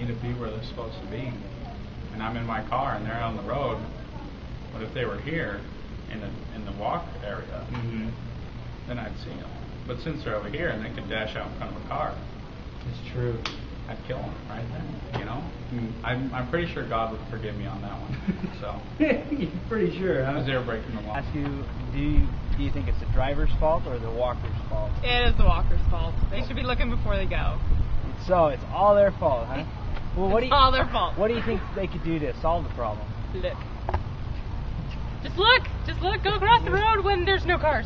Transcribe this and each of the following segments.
need to be where they're supposed to be. And I'm in my car and they're on the road. But if they were here in the walk area, then I'd see them. But since they're over here and they can dash out in front of a car, it's true. I'd kill them right then. You know, I'm pretty sure God would forgive me on that one. So you're pretty sure, huh? Because they were breaking the law. Ask you, do you think it's the driver's fault or the walker's fault? It is the walker's fault. They should be looking before they go. So it's all their fault, huh? Well, It's all their fault. What do you think they could do to solve the problem? Look. Just look. Just look. Go across the road when there's no cars.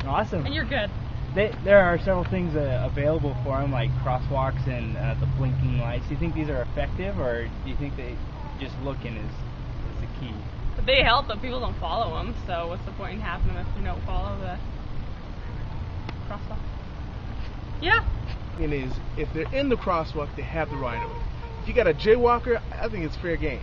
Awesome. And you're good. There are several things available for them, like crosswalks and the blinking lights. Do you think these are effective, or do you think they just looking is the key? But they help, but people don't follow them. So what's the point in having them if you don't follow the crosswalk? Yeah. And is if they're in the crosswalk, they have the right of way. If you got a jaywalker, I think it's fair game.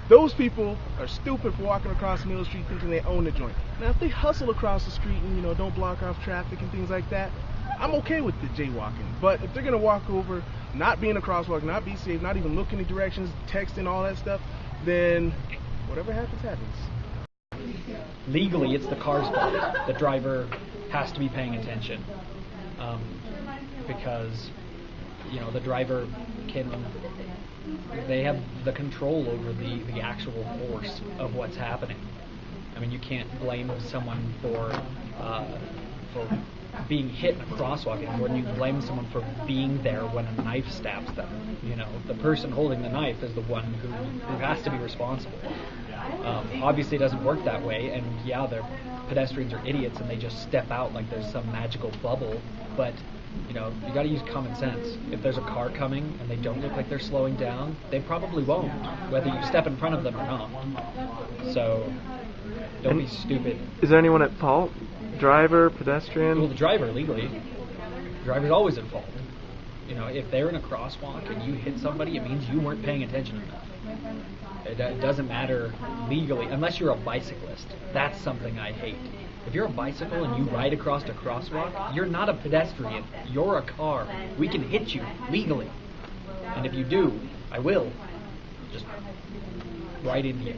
Those people are stupid for walking across Middle Street thinking they own the joint. Now, if they hustle across the street and don't block off traffic and things like that, I'm okay with the jaywalking. But if they're gonna walk over, not be in a crosswalk, not be safe, not even look in the directions, texting, all that stuff, then whatever happens, happens. Legally, it's the car's fault. The driver has to be paying attention because the driver they have the control over the actual force of what's happening. I mean, you can't blame someone for being hit in a crosswalk anymore than you can blame someone for being there when a knife stabs them. The person holding the knife is the one who has to be responsible. Obviously, it doesn't work that way, and yeah, the pedestrians are idiots and they just step out like there's some magical bubble, but you got to use common sense. If there's a car coming and they don't look like they're slowing down, they probably won't, whether you step in front of them or not. So don't be stupid. Is there anyone at fault? Driver, pedestrian? Well, the driver, legally. The driver's always at fault. If they're in a crosswalk and you hit somebody, it means you weren't paying attention enough. It doesn't matter legally, unless you're a bicyclist. That's something I hate. If you're a bicycle and you ride across a crosswalk, you're not a pedestrian. You're a car. We can hit you legally. And if you do, I will. Just right into you.